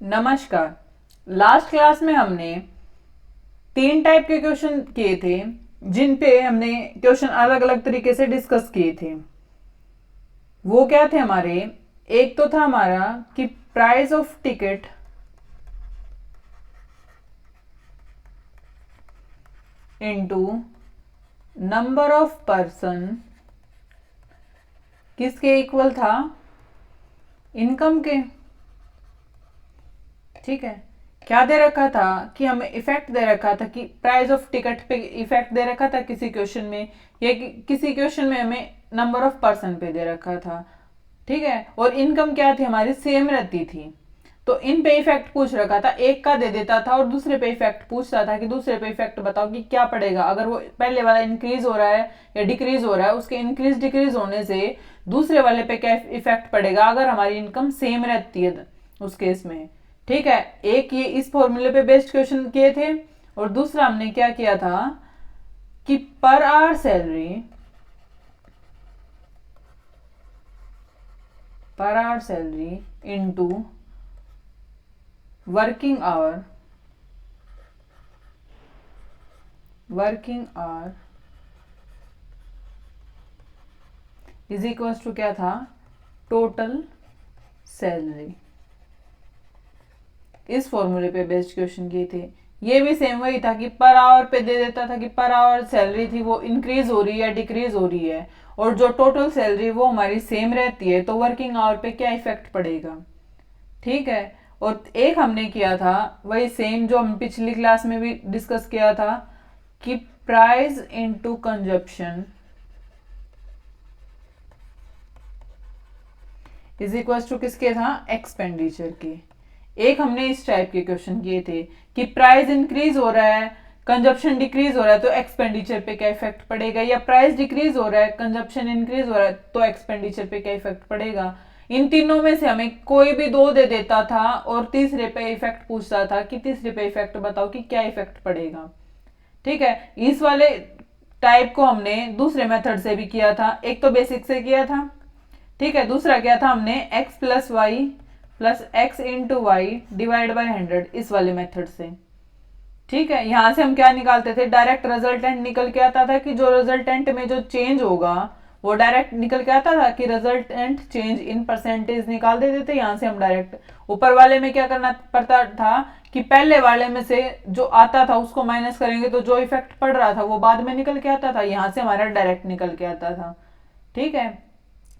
नमस्कार। Last class में हमने तीन टाइप के क्वेश्चन किए थे जिन पे हमने क्वेश्चन अलग अलग तरीके से डिस्कस किए थे। वो क्या थे हमारे? एक तो था हमारा कि price of ticket into number of person किसके इक्वल था? इनकम के। ठीक है। क्या दे रखा था कि हमें इफेक्ट दे रखा था कि प्राइस ऑफ टिकट पे इफेक्ट दे रखा था किसी क्वेश्चन में, या किसी क्वेश्चन में हमें नंबर ऑफ पर्सन पे दे रखा था। ठीक है। और इनकम क्या थी हमारी? सेम रहती थी। तो इन पे इफेक्ट पूछ रखा था, एक का दे देता था और दूसरे पे इफेक्ट पूछता था कि दूसरे पे इफेक्ट बताओ कि क्या पड़ेगा। अगर वो पहले वाला इंक्रीज हो रहा है या डिक्रीज हो रहा है, उसके इंक्रीज डिक्रीज होने से दूसरे वाले पे क्या इफेक्ट पड़ेगा अगर हमारी इनकम सेम रहती है उस केस में। ठीक है। एक ये इस फॉर्मूले पे बेस्ड क्वेश्चन किए थे, और दूसरा हमने क्या किया था कि per hour salary into working hour is equal to क्या था? Total salary. इस फॉर्मूले पे बेस्ड क्वेश्चन किए थे। ये भी सेम वही था कि पर आवर पे दे देता था कि पर आवर सैलरी थी वो इंक्रीज हो रही है या डिक्रीज हो रही है, और जो टोटल सैलरी वो हमारी सेम रहती है, तो वर्किंग आवर पे क्या इफेक्ट पड़ेगा। ठीक है। और एक हमने किया था वही सेम जो हम पिछली क्लास में भी डिस्कस किया था कि price into consumption is equal to किसके था? एक्सपेंडिचर के। एक हमने इस टाइप के क्वेश्चन किए थे कि प्राइस इंक्रीज हो रहा है, कंजप्शन डिक्रीज हो रहा है, तो एक्सपेंडिचर पे क्या इफेक्ट पड़ेगा, या प्राइस डिक्रीज हो रहा है, कंजप्शन इंक्रीज हो रहा है, तो एक्सपेंडिचर पे क्या इफेक्ट पड़ेगा। इन तीनों में से हमें कोई भी दो दे देता था और तीसरे पे इफेक्ट पूछता था कि तीसरे पे इफेक्ट बताओ कि क्या इफेक्ट पड़ेगा। ठीक है। इस वाले टाइप को हमने दूसरे मेथड से भी किया था। एक तो बेसिक से किया था, ठीक है। दूसरा क्या था? हमने x plus Y plus X into Y divide by 100, इस वाले मेथड से। ठीक है। यहां से हम क्या निकालते थे? डायरेक्ट रिजल्टेंट निकल के आता था कि जो रिजल्टेंट में जो चेंज होगा वो डायरेक्ट निकल के आता था कि रिजल्टेंट चेंज इन परसेंटेज निकाल देते थे। यहां से हम डायरेक्ट ऊपर वाले में क्या करना पड़ता था कि पहले वाले में से जो आता था उसको माइनस करेंगे तो जो इफेक्ट पड़ रहा था वो बाद में निकल के आता था। यहां से हमारा डायरेक्ट निकल के आता था। ठीक है।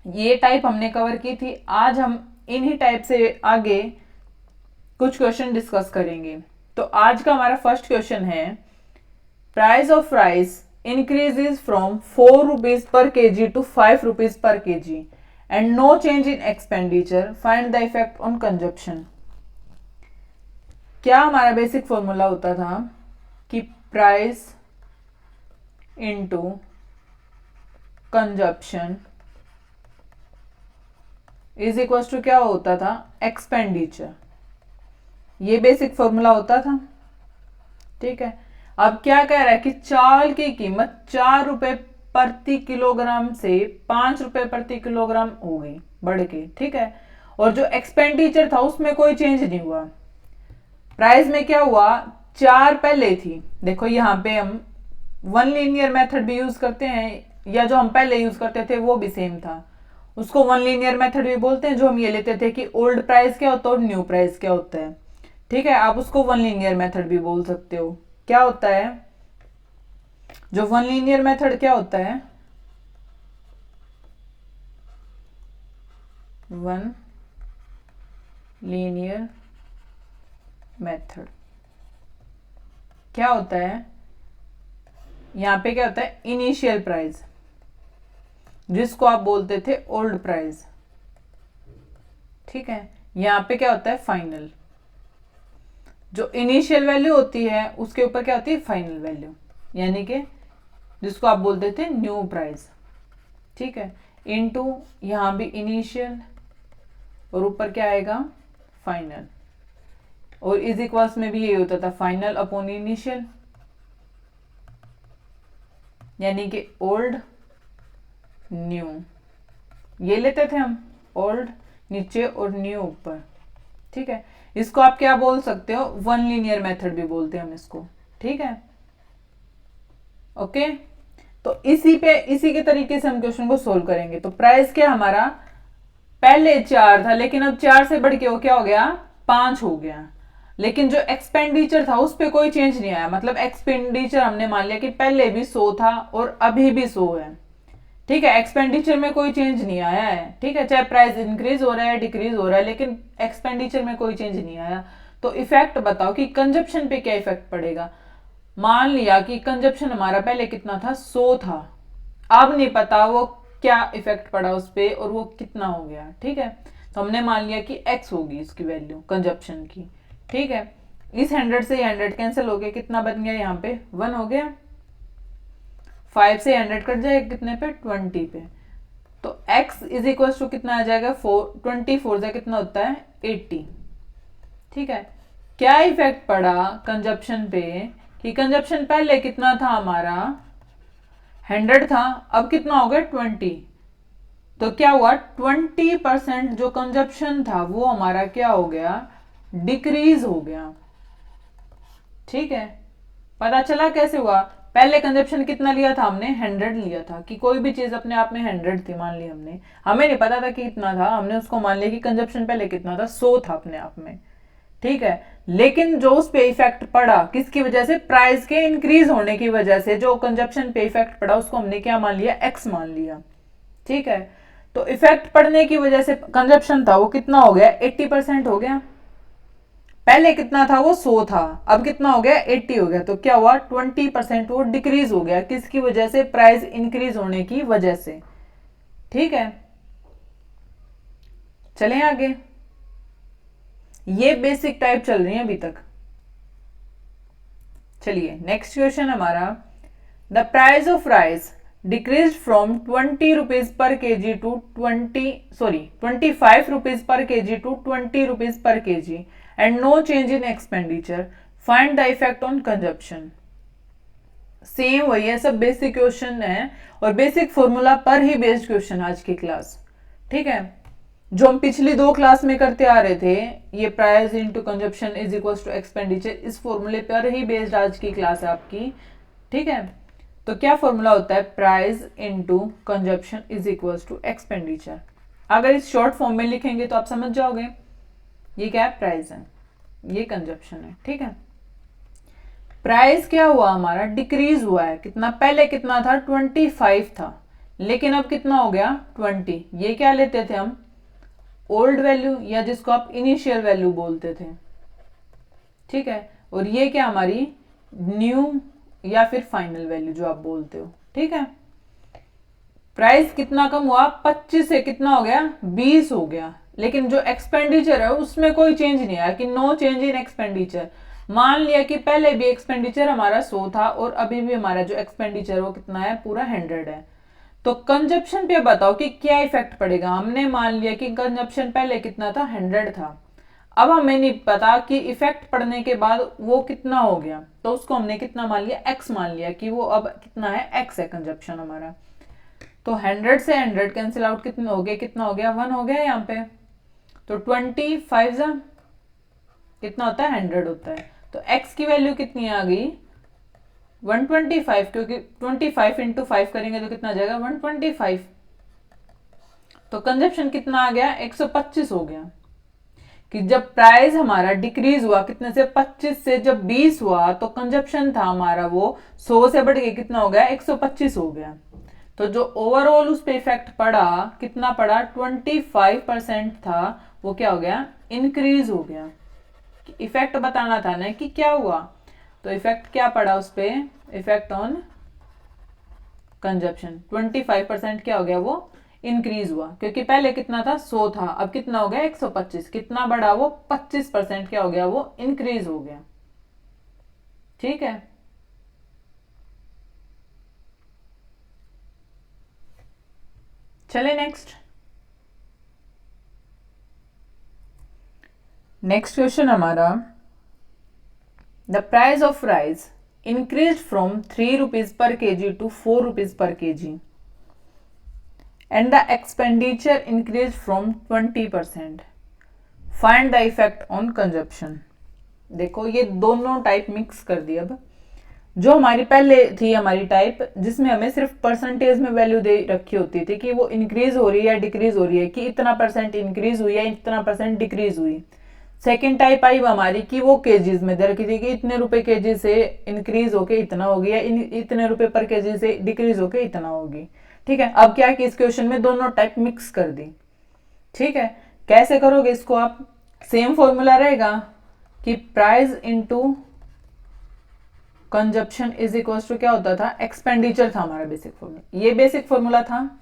ये टाइप हमने कवर की थी। आज हम इन्हीं टाइप से आगे कुछ क्वेश्चन डिस्कस करेंगे। तो आज का हमारा फर्स्ट क्वेश्चन है, price of rice increases from 4 rupees per KG to 5 rupees per KG and no change in expenditure, find the effect on consumption. क्या हमारा बेसिक फॉर्मूला होता था कि price into consumption is equal to क्या होता था? Expenditure. ये basic formula होता था। ठीक है। अब क्या कह रहा है कि चावल की कीमत 4 रुपए प्रति किलोग्राम से 5 रुपए प्रति किलोग्राम हो गई बढ़ के। ठीक है। और जो एक्सपेंडिचर था उसमें कोई चेंज नहीं हुआ। प्राइस में क्या हुआ? 4 पहले थी, देखो यहाँ पे हम वन लीनियर मेथड भी यूज करते हैं, या जो हम पहले यूज करते थे वो भी सेम था, उसको वन लीनियर मेथड भी बोलते हैं। जो हम ये लेते थे कि ओल्ड प्राइस क्या होता है और न्यू प्राइस क्या होता है। ठीक है। आप उसको वन लीनियर मेथड भी बोल सकते हो। क्या होता है जो वन लीनियर मेथड? क्या होता है? वन लीनियर मेथड क्या होता है? यहां पे क्या होता है? इनिशियल प्राइस, जिसको आप बोलते थे ओल्ड प्राइस। ठीक है। यहां पे क्या होता है? फाइनल। जो इनिशियल वैल्यू होती है उसके ऊपर क्या होती है? फाइनल वैल्यू, यानी कि जिसको आप बोलते थे न्यू प्राइस। ठीक है। इनटू यहां भी इनिशियल और ऊपर क्या आएगा? फाइनल। और इज इक्वल्स में भी ये होता था फाइनल अपॉन इनिशियल, यानी कि ओल्ड न्यू। ये लेते थे हम, ओल्ड नीचे और न्यू ऊपर। ठीक है, इसको आप क्या बोल सकते हो, वन लीनियर मेथड भी बोलते हैं हम इसको। ठीक है, ओके। तो इसी के तरीके से हम क्वेश्चन को सोल्व करेंगे। तो प्राइस क्या हमारा, पहले 4 था लेकिन अब 4 से बढ़ के वो क्या हो गया, 5 हो गया। लेकिन जो एक्सपेंडिचर था उस पर कोई चेंज नहीं आया, मतलब एक्सपेंडिचर हमने मान लिया कि पहले भी 100 था और अभी भी 100 है। ठीक है, एक्सपेंडिचर में कोई चेंज नहीं आया है। ठीक है, चाहे प्राइस इंक्रीज हो रहा है डिक्रीज हो रहा है, लेकिन एक्सपेंडिचर में कोई चेंज नहीं आया। तो इफेक्ट बताओ कि कंजप्शन पे क्या इफेक्ट पड़ेगा। मान लिया कि कंजप्शन हमारा पहले कितना था, 100 था, अब नहीं पता वो क्या इफेक्ट पड़ा उस पर और वो कितना हो गया। ठीक है, तो हमने मान लिया कि x होगी इसकी वैल्यू कंजप्शन की। ठीक है, इस 100 से 100 कैंसिल हो गया, कितना बन गया यहाँ पे 1 हो गया। 5 से 100 कट जाएगा कितने पे, 20 पे। तो x इज इक्वल टू कितना आ जाएगा, 24 से कितना होता है, 80। ठीक है, क्या इफेक्ट पड़ा कंजप्शन पे कि कंजप्शन पहले कितना था हमारा, 100 था, अब कितना हो गया 20। तो क्या हुआ, 20% जो कंजप्शन था वो हमारा क्या हो गया, डिक्रीज हो गया। ठीक है, पता चला कैसे हुआ, पहले कंजप्शन कितना लिया था हमने, 100 लिया था, कि कोई भी चीज अपने आप में 100 थी मान ली हमने, हमें नहीं पता था कि कितना था, हमने उसको मान लिया कि कंजप्शन पहले कितना था, 100 था अपने आप में। ठीक है, लेकिन जो उस पे इफेक्ट पड़ा किसकी वजह से, प्राइस के इंक्रीज होने की वजह से जो कंजप्शन पे इफेक्ट पड़ा उसको हमने क्या मान लिया, एक्स मान लिया। ठीक है, तो इफेक्ट पड़ने की वजह से कंजप्शन था वो कितना हो गया, 80% हो गया। पहले कितना था, वो 100 था, अब कितना हो गया, 80 हो गया। तो क्या हुआ, 20% वो डिक्रीज हो गया, किसकी वजह से, प्राइस इंक्रीज होने की वजह से। ठीक है, चलें आगे। ये बेसिक टाइप चल रही है अभी तक। चलिए नेक्स्ट क्वेश्चन हमारा, the price of rice decrease from 20 rupees per KG to 25 rupees per KG to 20 rupees per KG and no change in expenditure, find the effect on consumption. Same वही है, सब बेसिक क्वेश्चन है और basic formula पर ही based question आज की class. ठीक है, जो हम पिछली 2 क्लास में करते आ रहे थे, ये price into consumption is equal to expenditure, इस फॉर्मूले पर ही बेस्ड आज की क्लास है आपकी। ठीक है, तो क्या फॉर्मूला होता है, price into consumption is equal to expenditure. अगर इस शॉर्ट फॉर्म में लिखेंगे तो आप समझ जाओगे, ये क्या है, प्राइस है, ये कंजप्शन है। ठीक है, प्राइस क्या हुआ हमारा, डिक्रीज हुआ है, कितना, पहले कितना था, 25 था, लेकिन अब कितना हो गया, 20। ये क्या लेते थे हम, ओल्ड वैल्यू, या जिसको आप इनिशियल वैल्यू बोलते थे। ठीक है, और ये क्या हमारी न्यू या फिर फाइनल वैल्यू जो आप बोलते हो। ठीक है, प्राइस कितना कम हुआ, 25 से कितना हो गया, 20 हो गया, लेकिन जो एक्सपेंडिचर है उसमें कोई चेंज नहीं आया, कि नो चेंज इन एक्सपेंडिचर। मान लिया कि पहले भी एक्सपेंडिचर हमारा 100 था और अभी भी हमारा जो एक्सपेंडिचर वो कितना है, पूरा 100 है। तो कंजप्शन पे बताओ कि क्या इफेक्ट पड़ेगा। हमने मान लिया कि कंजप्शन पहले कितना था, 100 था, अब हमें नहीं पता कि इफेक्ट पड़ने के बाद वो कितना हो गया, तो उसको हमने कितना मान लिया, एक्स मान लिया, कि वो अब कितना है, एक्स है कंजप्शन हमारा। तो 100 से 100 कैंसिल आउट कितना हो गया, कितना हो गया, 1 हो गया यहाँ पे। तो 25 कितना होता है, 100 होता है। तो x की वैल्यू कितनी आ गई, 125, क्योंकि 25 इंटू 5 करेंगे तो कितना आ जाएगा, 125। तो कंजप्शन कितना आ गया, 125 हो गया। कि जब प्राइस हमारा डिक्रीज हुआ कितने से, 25 से जब 20 हुआ, तो कंजप्शन था हमारा वो 100 से बढ़ के कितना हो गया, 125 हो गया। तो जो ओवरऑल उस पर इफेक्ट पड़ा, कितना पड़ा, 25% था, वो क्या हो गया, इंक्रीज हो गया। इफेक्ट बताना था ना कि क्या हुआ, तो इफेक्ट क्या पड़ा उस पे, इफेक्ट ऑन कंजप्शन, 25% क्या हो गया, वो इंक्रीज हुआ, क्योंकि पहले कितना था, 100 था, अब कितना हो गया, 125। कितना बढ़ा वो, 25% क्या हो गया, वो इंक्रीज हो गया। ठीक है, चले नेक्स्ट। नेक्स्ट क्वेश्चन हमारा, the price of rice increase from 3 rupees per KG to 4 rupees per KG and the expenditure increase from 20%, find the effect on consumption. देखो ये दोनों टाइप मिक्स कर दी। अब जो हमारी पहले थी हमारी टाइप जिसमें हमें सिर्फ परसेंटेज में वैल्यू दे रखी होती थी कि वो इंक्रीज हो रही है या डिक्रीज हो रही है, कि इतना परसेंट इंक्रीज हुई है इतना परसेंट डिक्रीज हुई। सेकेंड टाइप आई हमारी कि वो केजीज में दे रखी थी कि इतने रुपए केजी से इंक्रीज होके इतना होगी या इतने रुपए पर केजी से डिक्रीज होके इतना होगी। ठीक है, अब क्या कि इस क्वेश्चन में दोनों टाइप मिक्स कर दी। ठीक है, कैसे करोगे इसको आप? सेम फॉर्मूला रहेगा कि price into consumption is equal to क्या होता था, एक्सपेंडिचर था हमारा बेसिक फॉर्मूला, ये बेसिक फॉर्मूला था।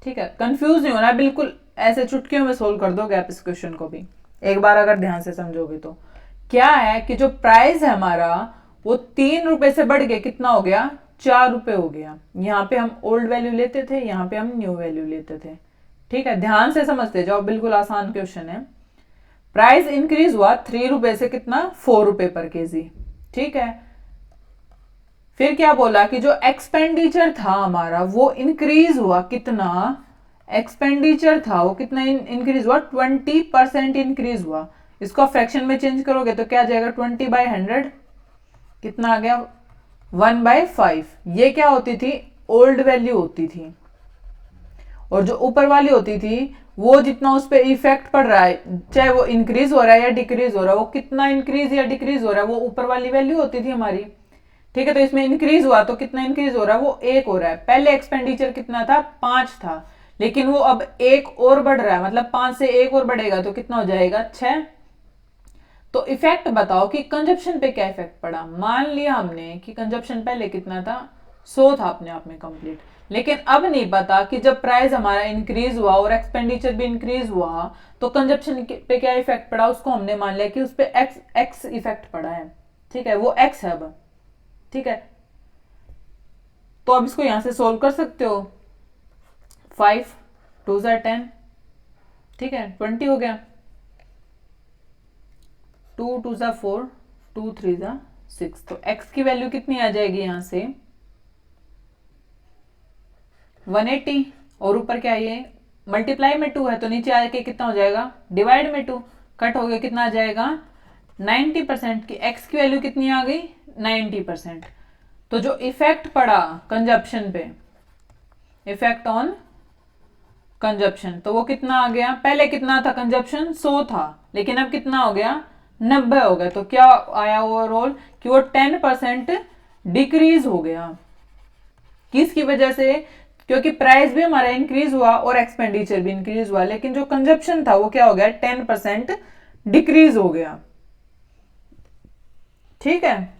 ठीक है, कंफ्यूज नहीं होना, बिल्कुल ऐसे चुटकियों में सोल्व कर दोगे आप इस क्वेश्चन को भी, एक बार अगर ध्यान से समझोगे तो। क्या है कि जो प्राइस है हमारा वो 3 रुपए से बढ़ के कितना हो गया, 4 रुपए हो गया। यहाँ पे हम ओल्ड वैल्यू लेते थे, यहाँ पे हम न्यू वैल्यू लेते थे। ठीक है, ध्यान से समझते जाओ, बिल्कुल आसान क्वेश्चन है। प्राइस इंक्रीज हुआ 3 रुपए से कितना, 4 रुपए पर केजी। ठीक है, फिर क्या बोला कि जो एक्सपेंडिचर था हमारा वो इंक्रीज हुआ कितना, एक्सपेंडिचर था वो कितना इंक्रीज हुआ, 20% इंक्रीज हुआ। इसको फ्रैक्शन में चेंज करोगे तो क्या आ जाएगा, 20/100 कितना आ गया, 1/5। ये क्या होती थी, ओल्ड वैल्यू होती थी। और जो ऊपर वाली होती थी वो जितना उस पर इफेक्ट पड़ रहा है, चाहे वो इंक्रीज हो रहा है या डिक्रीज हो रहा है, वो कितना इंक्रीज या डिक्रीज हो रहा है, वो ऊपर वाली वैल्यू होती थी हमारी। ठीक है, तो इसमें इंक्रीज हुआ तो कितना इंक्रीज हो रहा है, वो 1 हो रहा है। पहले एक्सपेंडिचर कितना था, 5 था, लेकिन वो अब 1 और बढ़ रहा है, मतलब 5 से 1 और बढ़ेगा तो कितना हो जाएगा, 6। तो इफेक्ट बताओ कि कंजप्शन पे क्या इफेक्ट पड़ा। मान लिया हमने कि कंजप्शन पहले कितना था, 100 था अपने आप में कंप्लीट, लेकिन अब नहीं पता कि जब प्राइस हमारा इंक्रीज हुआ और एक्सपेंडिचर भी इंक्रीज हुआ तो कंजप्शन पे क्या इफेक्ट पड़ा, उसको हमने मान लिया कि उस पर एक्स इफेक्ट पड़ा है। ठीक है, वो एक्स है अब। ठीक है, तो अब इसको यहां से सोल्व कर सकते हो। 5 2 10, ठीक है, 20 हो गया। 2 2 4, 2 3 6, तो x की वैल्यू कितनी आ जाएगी यहां से, 180। और ऊपर क्या है, मल्टीप्लाई में 2 है तो नीचे आके कितना हो जाएगा, डिवाइड में 2, कट हो गया, कितना आ जाएगा, 90% की x की वैल्यू कितनी आ गई, 90%। तो जो इफेक्ट पड़ा कंजप्शन पे, इफेक्ट ऑन कंजप्शन, तो वो कितना आ गया, पहले कितना था कंजप्शन, 100 था, लेकिन अब कितना हो गया, 90 हो गया। तो क्या आया ओवरऑल कि वो 10% डिक्रीज हो गया। किसकी वजह से, क्योंकि प्राइस भी हमारा इंक्रीज हुआ और एक्सपेंडिचर भी इंक्रीज हुआ, लेकिन जो कंजप्शन था वो क्या हो गया, 10% डिक्रीज हो गया। ठीक है,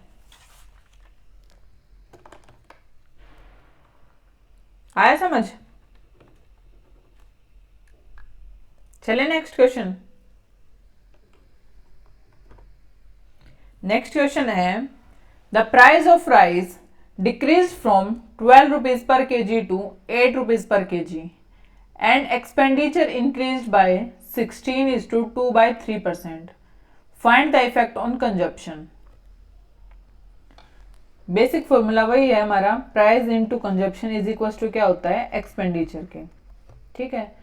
आया समझ? चले नेक्स्ट क्वेश्चन। नेक्स्ट क्वेश्चन है, the price of rice decrease from 12 rupees per KG to 8 rupees per KG and expenditure increase by 16:2/3%. Find the effect on consumption. Basic formula वही है हमारा, price into consumption is equal to क्या होता है, expenditure के। ठीक है,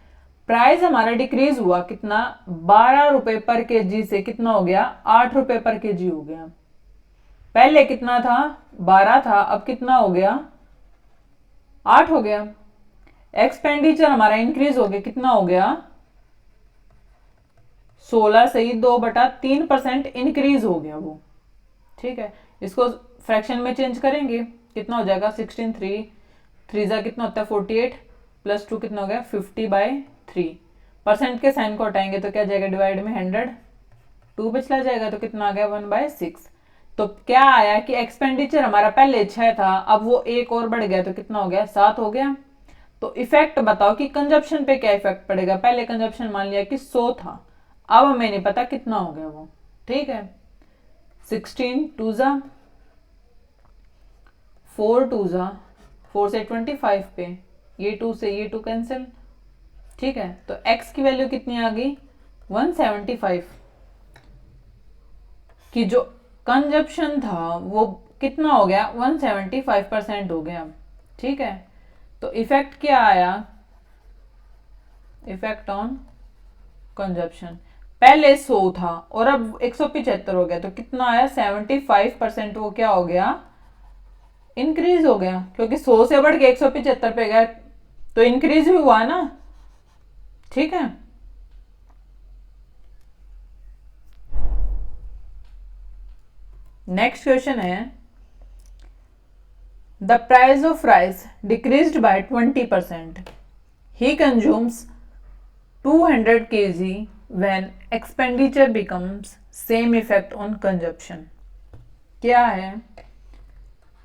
price हमारा डिक्रीज हुआ कितना, 12 रुपए पर केजी से कितना हो गया, 8 रुपए पर केजी हो गया। पहले कितना था, 12 था, अब कितना हो गया, 8 हो गया। एक्सपेंडिचर हमारा इंक्रीज हो गया, कितना हो गया, 16 से ही 2/3% इंक्रीज हो गया वो। ठीक है, इसको फ्रैक्शन में चेंज करेंगे, कितना हो जाएगा, 16 3 कितना होता है, 48 + 2 कितना हो गया, 50/3। परसेंट के साइन को हटाएंगे तो क्या जाएगा, डिवाइड में 100, 2 बचला जाएगा तो कितना आ गया, 1/6। तो क्या आया कि एक्सपेंडिचर हमारा पहले 6 था, अब वो 1 और बढ़ गया तो कितना हो गया, 7 हो गया। तो इफेक्ट बताओ कि कंजप्शन पे क्या इफेक्ट पड़ेगा। पहले कंजप्शन मान लिया कि 100 था, अब हमें नहीं पता कितना हो गया वो। ठीक है, 16 2 4 2 4 से 25 पे, ये 2 से ये 2 कैंसिल। ठीक है, तो x की वैल्यू कितनी आ गई, 175। कि जो कंजप्शन था वो कितना हो गया, 175% हो गया। ठीक है, तो इफेक्ट क्या आया, इफेक्ट ऑन कंजप्शन। पहले 100 था और अब 175 हो गया, तो कितना आया 75%, वो क्या हो गया, इंक्रीज हो गया, क्योंकि 100 से बढ़ के 175 पे गया तो इंक्रीज भी हुआ ना। ठीक है, नेक्स्ट क्वेश्चन है, the price of rice decreased bye 20%, he consumes 200 kg when expenditure becomes same effect on consumption। क्या है,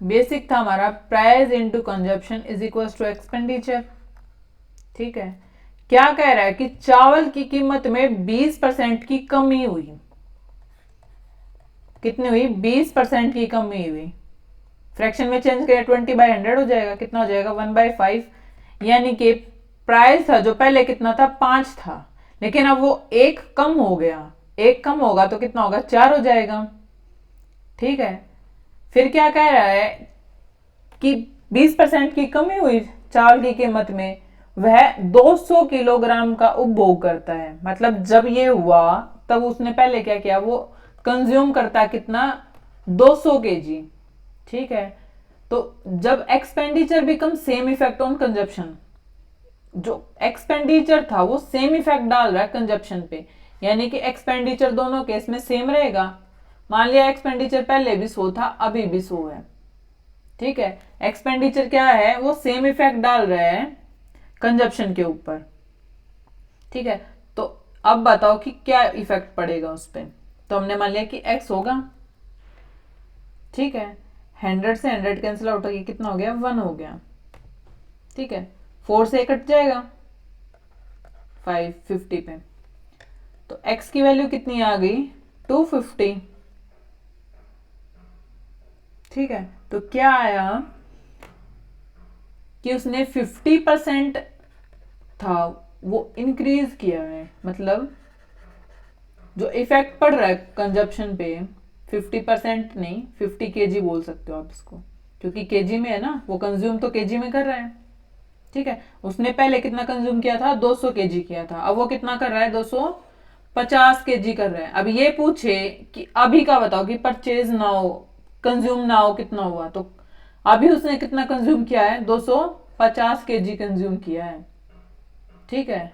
बेसिक था हमारा price into consumption is equal to expenditure. ठीक है, क्या कह रहा है कि चावल की कीमत में 20% की कमी हुई। कितनी हुई, 20% की कमी हुई। फ्रैक्शन में चेंज करें 20/100 हो जाएगा, कितना हो जाएगा 1/5, यानी कि प्राइस था जो पहले कितना था 5 था, लेकिन अब वो 1 कम हो गया, 1 कम होगा तो कितना होगा 4 हो जाएगा। ठीक है, फिर क्या कह रहा है कि 20% की कमी हुई चावल की कीमत में, वह 200 किलोग्राम का उपभोग करता है। मतलब जब ये हुआ तब उसने पहले क्या किया, वो कंज्यूम करता है कितना, 200 केजी। ठीक है, तो जब expenditure become same effect on consumption, जो एक्सपेंडिचर था वो सेम इफेक्ट डाल रहा है कंजप्शन पे, यानी कि एक्सपेंडिचर दोनों केस में सेम रहेगा। मान लिया एक्सपेंडिचर पहले भी 100 था, अभी भी 100 है। ठीक है, एक्सपेंडिचर क्या है, वो सेम इफेक्ट डाल रहा है कंजप्शन के ऊपर। ठीक है, तो अब बताओ कि क्या इफेक्ट पड़ेगा उस पर। तो हमने मान लिया कि x होगा। ठीक है, 100 से 100 कैंसिल आउट होगी, कितना हो गया 1 हो गया। ठीक है, 4 से कट जाएगा 550 पे, तो x की वैल्यू कितनी आ गई 250। ठीक है, तो क्या आया कि उसने 50% था वो इंक्रीज किया है, मतलब जो इफेक्ट पड़ रहा है कंजप्शन पे 50% नहीं, 50 kg बोल सकते हो आप इसको, क्योंकि केजी में है ना, वो कंज्यूम तो केजी में कर रहा है। ठीक है, उसने पहले कितना कंज्यूम किया था 200 केजी किया था, अब वो कितना कर रहा है 250 केजी कर रहा है। अब ये पूछे कि अभी का बताओ कि परचेज ना हो, कंज्यूम ना हो, कितना हुआ, तो अभी उसने कितना कंज्यूम किया है 250 केजी कंज्यूम किया है। ठीक है,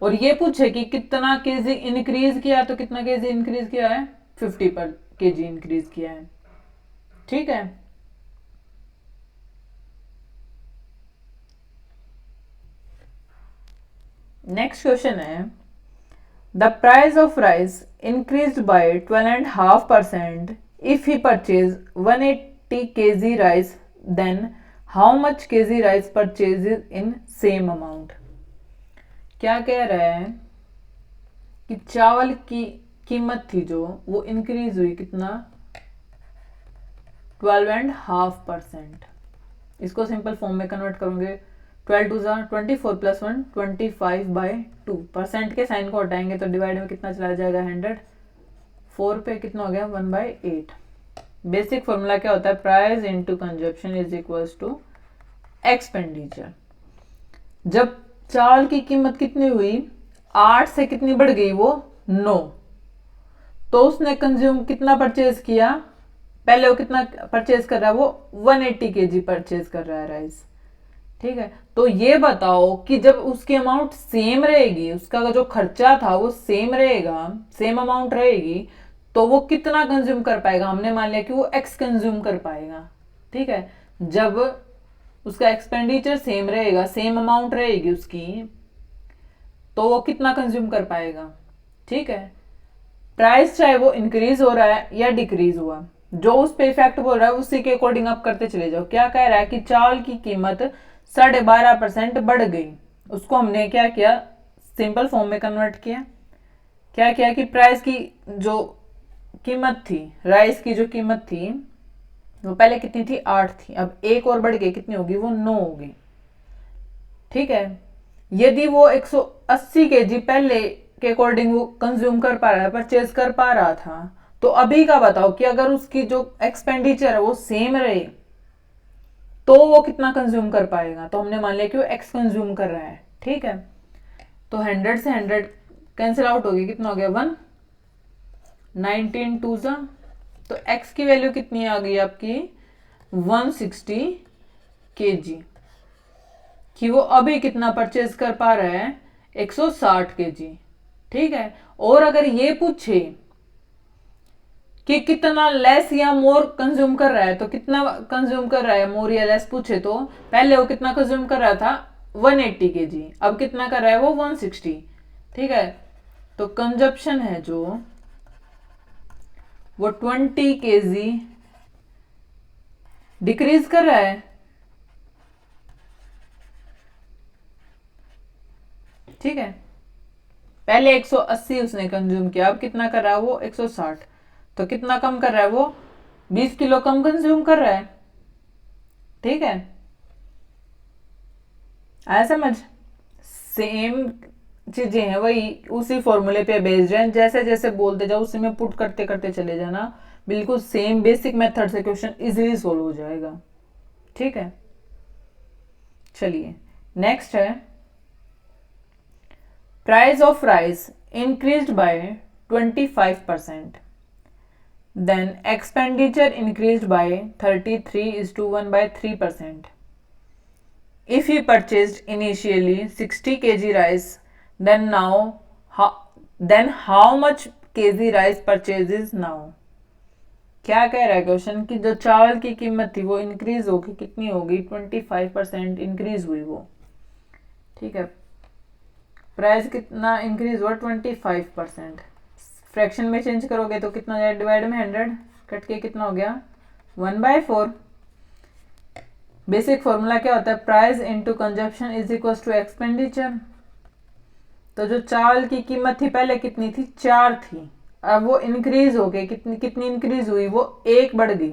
और ये पूछे कि कितना केजी इंक्रीज किया, तो कितना केजी इंक्रीज किया है 50 पर केजी इंक्रीज किया है। ठीक है, नेक्स्ट क्वेश्चन है, the price of rice increase by 12.5% if he purchase 180 kg rice, then how much kg rice purchase in same amount. क्या कह रहा है कि चावल की कीमत थी जो वो इंक्रीज हुई कितना 12.5%। इसको सिंपल फॉर्म में कन्वर्ट करोगे 12 टू 24 प्लस 1 25/2, परसेंट के साइन को हटाएंगे तो डिवाइड में कितना चला जाएगा 100, 4 पे कितना हो गया 1/8। बेसिक फॉर्मूला क्या होता है, price into consumption is equals to expenditure. जब चावल की कीमत कितनी हुई 8 से कितनी बढ़ गई वो 9, तो उसने कंज्यूम कितना परचेज किया, पहले वो कितना परचेज कर रहा है, वो 180 kg परचेज कर रहा है राइस। ठीक है, तो ये बताओ कि जब उसकी अमाउंट सेम रहेगी, उसका जो खर्चा था वो सेम रहेगा, सेम अमाउंट रहेगी, तो वो कितना कंज्यूम कर पाएगा। हमने मान लिया कि वो एक्स कंज्यूम कर पाएगा। ठीक है, जब उसका एक्सपेंडिचर सेम रहेगा, सेम अमाउंट रहेगी उसकी, तो वो कितना कंज्यूम कर पाएगा। ठीक है, प्राइस चाहे वो इंक्रीज हो रहा है या डिक्रीज हुआ, जो उस पे इफेक्ट बोल रहा है उसी के अकॉर्डिंग आप करते चले जाओ। क्या कह रहा है कि चावल की कीमत 12.5% बढ़ गई, उसको हमने क्या किया सिंपल फॉर्म में कन्वर्ट किया। क्या किया कि प्राइस की जो कीमत थी, राइस की जो कीमत थी वो पहले कितनी थी 8 थी, अब 1 और बढ़ गई, कितनी होगी वो 9 होगी। ठीक है, यदि वो 180 kg पहले के अकॉर्डिंग वो कंज्यूम कर पा रहा है, परचेज कर पा रहा था, तो अभी का बताओ कि अगर उसकी जो एक्सपेंडिचर है वो सेम रहे तो वो कितना कंज्यूम कर पाएगा। तो हमने मान लिया कि वो एक्स कंज्यूम कर रहा है। ठीक है, तो 100 से 100 कैंसिल आउट हो गया, कितना हो गया 1, 19 टू जा, तो x की वैल्यू कितनी आ गई आपकी 160 kg, कि वो अभी कितना परचेज कर पा रहा है 160 kg। ठीक है, और अगर ये पूछे कि कितना लेस या मोर कंज्यूम कर रहा है, तो कितना कंज्यूम कर रहा है मोर या लेस पूछे, तो पहले वो कितना कंज्यूम कर रहा था 180 kg, अब कितना कर रहा है वो 160। ठीक है, तो कंजप्शन है जो वो 20 kg डिक्रीज कर रहा है। ठीक है, पहले 180 उसने कंज्यूम किया, अब कितना कर रहा है वो 160, तो कितना कम कर रहा है वो 20 किलो कम कंज्यूम कर रहा है। ठीक है, आया समझ? सेम चीजें हैं, वही उसी फॉर्मूले पे बेस्ड है, जैसे जैसे बोलते जाओ उसी में पुट करते करते चले जाना, बिल्कुल सेम बेसिक मेथड से क्वेश्चन इजीली सोल्व हो जाएगा। ठीक है, चलिए नेक्स्ट है, price of rice increased by 25%, then expenditure increased by 33:1/3%. If he purchased initially 60 kg rice, then how much kg rice purchases now? क्या कह रहा है क्वेश्चन कि जो चावल की कीमत थी वो इंक्रीज होगी, कितनी होगी 25% इंक्रीज हुई वो। ठीक है, प्राइस कितना इंक्रीज हुआ 25%, फ्रैक्शन में चेंज करोगे तो कितना जाए, डिवाइड में 100 कट के कितना हो गया 1/4। बेसिक फॉर्मूला क्या होता है, price into consumption is equal to expenditure. तो जो चावल की कीमत थी पहले कितनी थी 4 थी, अब वो इंक्रीज हो गई, कितनी कितनी इंक्रीज हुई वो 1 बढ़ गई,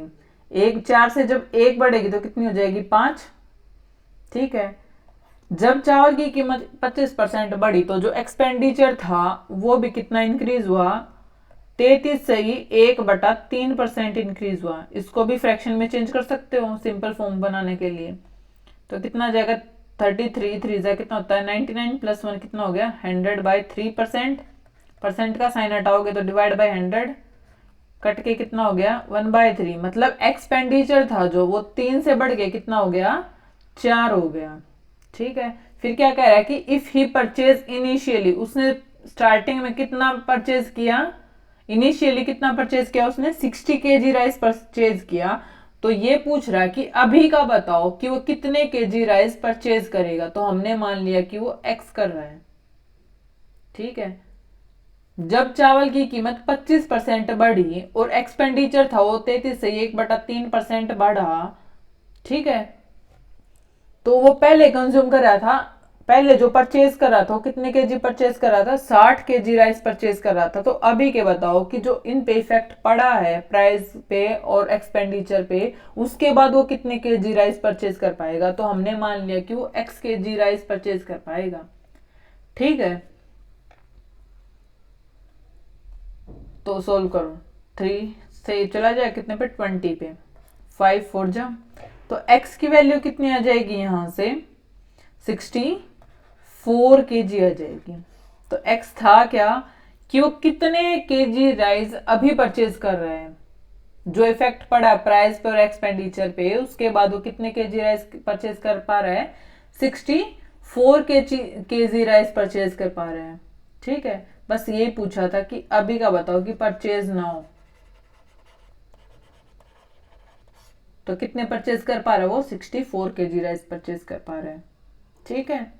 4 से जब 1 बढ़ेगी तो कितनी हो जाएगी 5। ठीक है, जब चावल की कीमत 25% बढ़ी तो जो एक्सपेंडिचर था वो भी कितना इंक्रीज हुआ 33 से ही 1/3% इंक्रीज हुआ। इसको भी फ्रैक्शन में चेंज कर सकते हो सिंपल फॉर्म बनाने के लिए, तो कितना जाएगा 33, 3 जा कितना होता है 99 + 1 कितना हो गया 100/3%, परसेंट का साइन हटाओगे तो डिवाइड बाय 100 कट के कितना हो गया 1/3, मतलब एक्सपेंडिचर था जो वो 3 से बढ़ के कितना हो गया 4 हो गया। ठीक है, फिर क्या कह रहा है कि इफ ही परचेज इनिशियली, उसने स्टार्टिंग में कितना परचेज किया, इनिशियली कितना परचेज किया उसने 60 kg राइस परचेज किया, तो ये पूछ रहा है कि अभी का बताओ कि वो कितने kg राइस परचेज करेगा, तो हमने मान लिया कि वो x कर रहा है। ठीक है, जब चावल की कीमत 25% बढ़ी और एक्सपेंडिचर था वो 33 से 1/3% बढ़ा। ठीक है, तो वो पहले कंज्यूम कर रहा था, पहले जो परचेज कर रहा था वो कितने केजी परचेज कर रहा था 60 kg राइस परचेज कर रहा था। तो अभी के बताओ कि जो इन पे इफेक्ट पड़ा है प्राइस पे और एक्सपेंडिचर पे, उसके बाद वो कितने केजी राइस परचेज कर पाएगा, तो हमने मान लिया कि वो x kg राइस परचेज कर पाएगा। ठीक है, तो सोल्व करो, 3 से चला जाए कितने पे 20 पे, 5 4 जा, तो x की वैल्यू कितनी आ जाएगी यहां से 64 kg आ जाएगी। तो x था क्या कि वो कितने kg राइस अभी परचेज कर रहे हैं, जो इफेक्ट पड़ा प्राइस पे और एक्सपेंडिचर पे, उसके बाद वो कितने kg राइस परचेज कर पा रहा है 64 kg राइस परचेज कर पा रहे हैं। ठीक है, बस यही पूछा था कि अभी का बताओ कि परचेज ना हो तो कितने परचेज कर पा रहा है वो 64 kg राइस परचेज कर पा रहा है। ठीक है,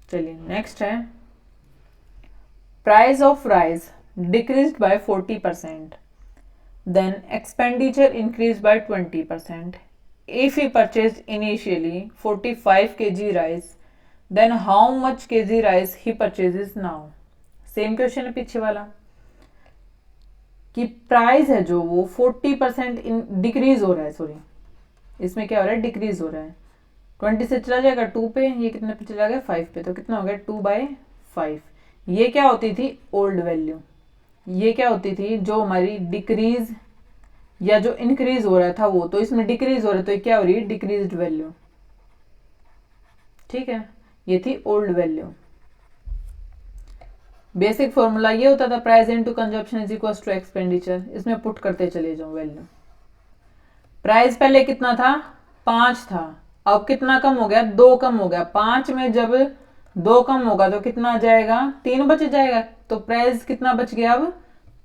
चलिए नेक्स्ट है, price of rice decreased by 40%, then expenditure increased by 20%। If he purchased initially 45 kg rice, then how much kg rice he purchases now? Same question है पीछे वाला कि प्राइस है जो वो 40% डिक्रीज हो रहा है, सॉरी इसमें क्या हो रहा है डिक्रीज हो रहा है, 20 से चला जाएगा 2 पे, ये कितने पे चला गया 5 पे, तो कितना हो गया 2/5। ये क्या होती थी ओल्ड वैल्यू, ये क्या होती थी जो हमारी डिक्रीज या जो इंक्रीज हो रहा था वो, तो इसमें डिक्रीज हो रहा है तो क्या हो रही है डिक्रीज्ड वैल्यू। ठीक है, ये थी ओल्ड वैल्यू। बेसिक फॉर्मूला ये होता था price into consumption is equal to expenditure. इसमें पुट करते चले जाओ वैल्यू। प्राइस पहले कितना था, 5 था, अब कितना कम हो गया, 2 कम हो गया। 5 में जब 2 कम होगा तो कितना आ जाएगा, 3 बच जाएगा। तो प्राइस कितना बच गया, अब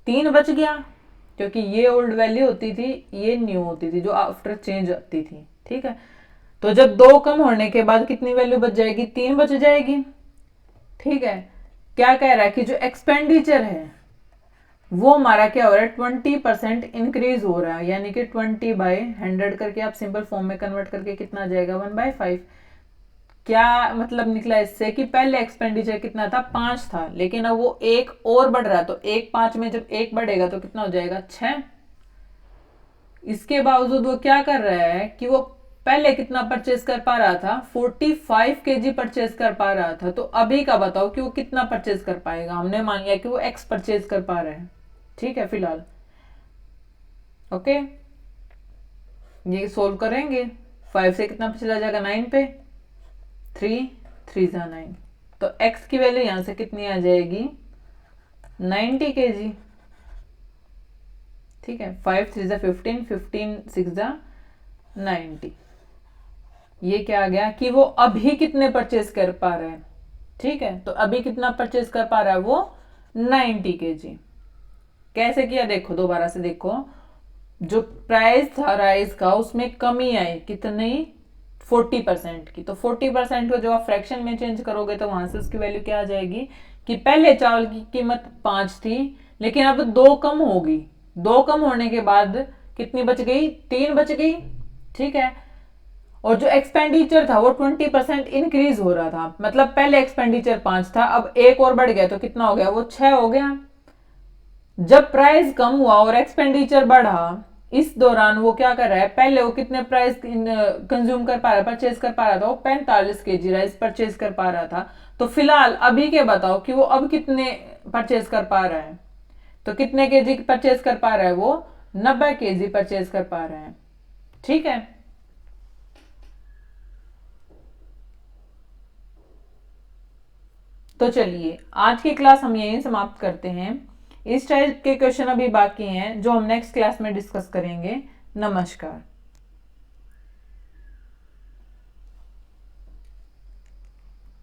3 बच गया, क्योंकि ये ओल्ड वैल्यू होती थी, ये न्यू होती थी जो आफ्टर चेंज आती थी। ठीक है, तो जब 2 कम होने के बाद कितनी वैल्यू बच जाएगी, 3 बच जाएगी। ठीक है, क्या कह रहा है कि जो एक्सपेंडिचर है वो हमारा क्या हो रहा है, 20% इंक्रीज हो रहा है, यानी कि 20/100 करके आप सिंपल फॉर्म में कन्वर्ट करके कितना आ जाएगा, 1/5। क्या मतलब निकला इससे कि पहले एक्सपेंडिचर कितना था, 5 था, लेकिन अब वो 1 और बढ़ रहा है। तो 1 5 में जब 1 बढ़ेगा तो कितना हो जाएगा, 6। इसके बावजूद वो क्या कर रहा है कि वो पहले कितना परचेज कर पा रहा था, 45 kg परचेज कर पा रहा था। तो अभी का बताओ कि वो कितना परचेज कर पाएगा। हमने मान लिया कि वो x परचेज कर पा रहे हैं। ठीक है, फिलहाल ओके, ये सोल्व करेंगे। 5 से कितना चला जाएगा, 9 पे, 3 3 9। तो x की वैल्यू यहां से कितनी आ जाएगी, 90 kg। ठीक है, 5 3 15, 15 6 90। ये क्या आ गया कि वो अभी कितने परचेज कर पा रहे हैं। ठीक है, तो अभी कितना परचेज कर पा रहा है वो, 90 kg। कैसे किया देखो, दोबारा से देखो। जो प्राइस था राइस का उसमें कमी आई कितनी, 40% की। तो 40% को जो आप फ्रैक्शन में चेंज करोगे तो वहां से उसकी वैल्यू क्या आ जाएगी कि पहले चावल की कीमत 5 थी, लेकिन अब 2 कम होगी। 2 कम होने के बाद कितनी बच गई, 3 बच गई। ठीक है, और जो एक्सपेंडिचर था वो 20% इंक्रीज हो रहा था, मतलब पहले एक्सपेंडिचर 5 था, अब 1 और बढ़ गया तो कितना हो गया, वो 6 हो गया। जब प्राइस कम हुआ और एक्सपेंडिचर बढ़ा, इस दौरान वो क्या कर रहा है, पहले वो कितने प्राइस कंज्यूम कर पा रहा, परचेज कर पा रहा था, वो 45 kg राइस परचेज कर पा रहा था। तो फिलहाल अभी के बताओ कि वो अब कितने परचेज कर पा रहा है। तो कितने केजी परचेज कर पा रहा है, वो 90 kg परचेज कर पा रहा है। ठीक है, तो चलिए आज की क्लास हम यहीं समाप्त करते हैं। इस टाइप के क्वेश्चन अभी बाकी हैं जो हम नेक्स्ट क्लास में डिस्कस करेंगे। नमस्कार।